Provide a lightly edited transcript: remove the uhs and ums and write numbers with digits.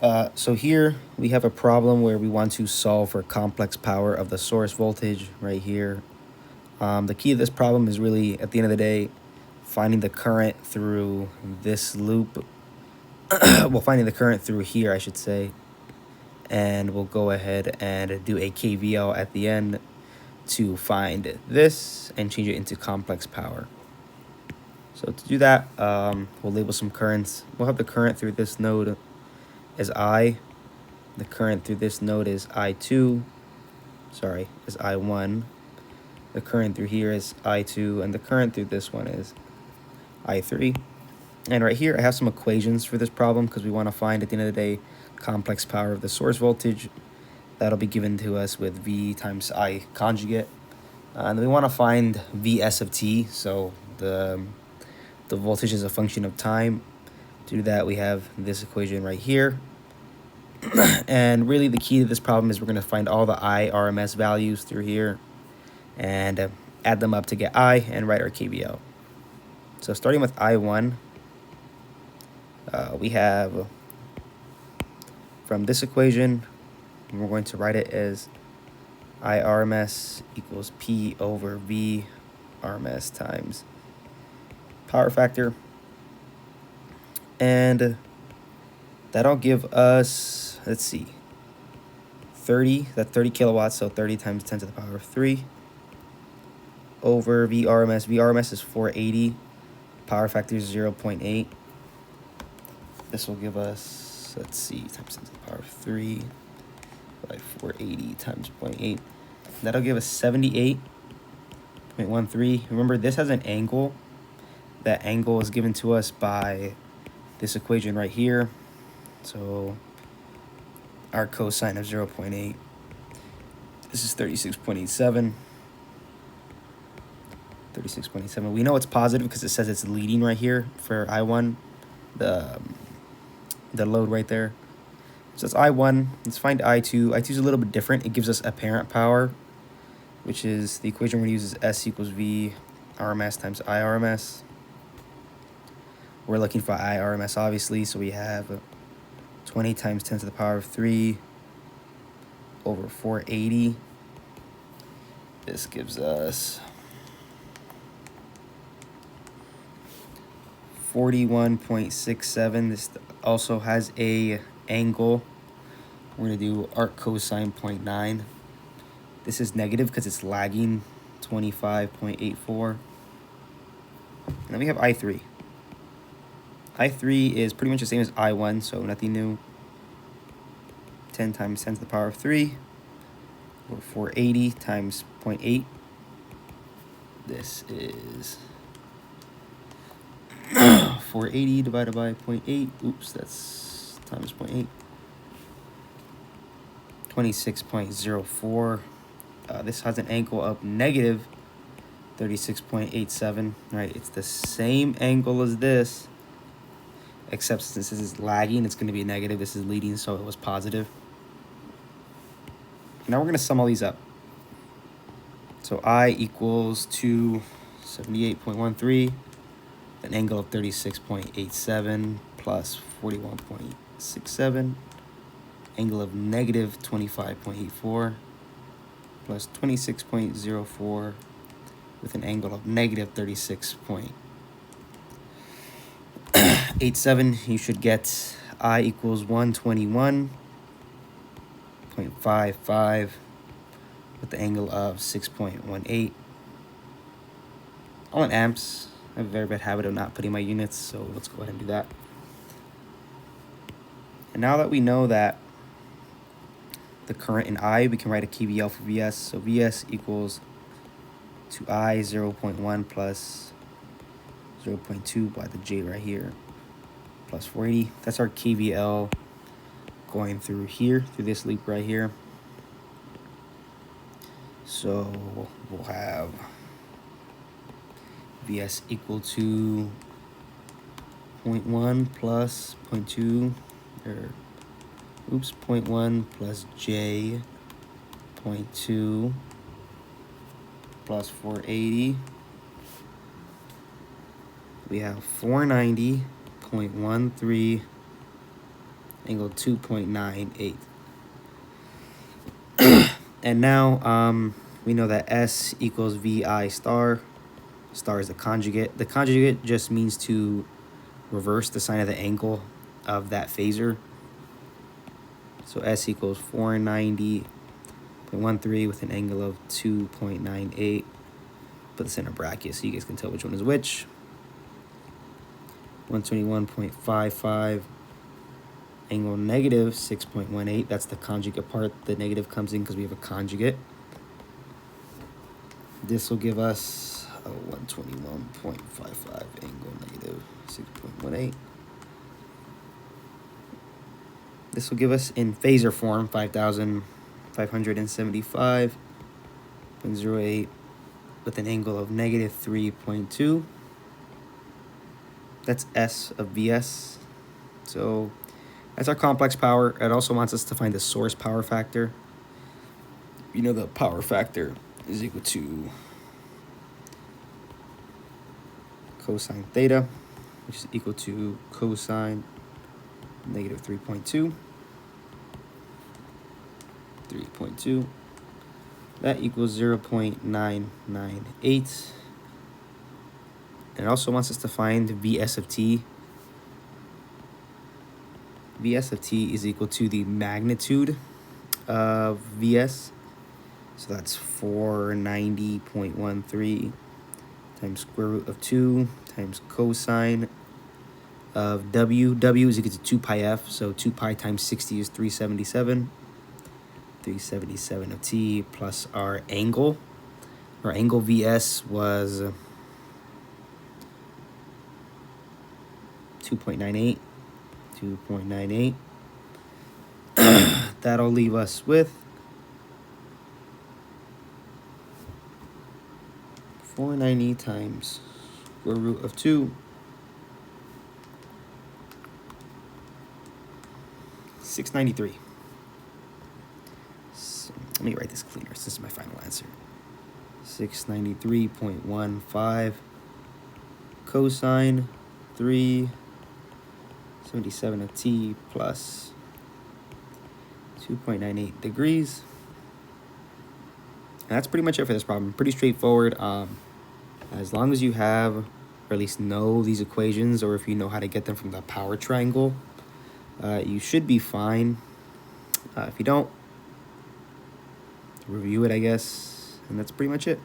So here we have a problem where we want to solve for complex power of the source voltage right here. The key to this problem is really, at the end of the day, finding the current through this loop. Well, finding the current through here, I should say. And we'll go ahead and do a KVL at the end to find this and change it into complex power. So to do that, we'll label some currents. We'll have the current through this node as I. The current through this node is I2. Sorry, is I1. The current through here is I2, and the current through this one is I3. And right here, I have some equations for this problem because we want to find, at the end of the day, complex power of the source voltage. That'll be given to us with V times I conjugate. And then we want to find Vs of t, so the voltage is a function of time. To do that, we have this equation right here. And really the key to this problem is we're going to find all the I RMS values through here and add them up to get I and write our KVL. So starting with I1, we have from this equation, we're going to write it as I RMS equals P over V RMS times power factor. And that'll give us, let's see, 30, that's 30 kilowatts, so 30 times 10 to the power of 3 over VRMS. VRMS is 480, power factor is 0.8. This will give us, let's see, times 10 to the power of 3 by 480 times 0.8. That'll give us 78.13. Remember, this has an angle. That angle is given to us by this equation right here. So our cosine of 0.8, this is 36.87. 36.87. We know it's positive because it says it's leading right here for I1, the load right there. So it's I1. Let's find I2. I2 is a little bit different. It gives us apparent power, which is the equation we're going to use is S equals V RMS times I RMS. We're looking for I RMS, obviously, so we have 20 times 10 to the power of 3 over 480. This gives us 41.67. This also has a angle. We're going to do arc cosine 0.9. This is negative because it's lagging, 25.84. And then we have I3. I3 is pretty much the same as I1, so nothing new. 10 times 10 to the power of 3 over 480 times 0.8. This is 480 divided by 0.8. Oops, that's times 0.8. 26.04. This has an angle of negative 36.87. Right, it's the same angle as this, except since this is lagging, it's going to be negative. This is leading, so it was positive. Now we're going to sum all these up. So I equals 278.13, an angle of 36.87 plus 41.67, angle of negative 25.84 plus 26.04 with an angle of negative 36.87. You should get I equals 121.55 with the angle of 6.18. All in amps. I have a very bad habit of not putting my units, so let's go ahead and do that. And now that we know that the current in I, we can write a KVL for Vs. So Vs equals to I 0.1 plus 0.2 by the J right here plus 480. That's our KVL going through here, through this loop right here. So we'll have Vs equal to 0.1 plus 0.2, or oops, 0.1 plus J 0.2 plus 480. We have 490.13, angle 2.98. And now we know that S equals VI star. Star is the conjugate. The conjugate just means to reverse the sign of the angle of that phasor. So S equals 490.13 with an angle of 2.98. Put this in a bracket so you guys can tell which one is which. 121.55, angle negative 6.18. That's the conjugate part. The negative comes in because we have a conjugate. This will give us a 121.55, angle negative 6.18. This will give us in phasor form 5,575.08 with an angle of negative 3.2. That's S of Vs. So that's our complex power. It also wants us to find the source power factor. You know, the power factor is equal to cosine theta, which is equal to cosine negative 3.2. 3.2. That equals 0.998. And it also wants us to find Vs of t. Vs of t is equal to the magnitude of Vs. So that's 490.13 times square root of 2 times cosine of W. W is equal to 2 pi f. So 2 pi times 60 is 377. 377 of t plus our angle. Our angle Vs was 2.98. 2.98. That'll leave us with 490 times square root of 2. 693. So let me write this cleaner. This is my final answer. 693.15 cosine 377 of t plus 2.98 degrees. And that's pretty much it for this problem. Pretty straightforward. As long as you have, or at least know these equations, or if you know how to get them from the power triangle, you should be fine. If you don't, review it, I guess. And that's pretty much it.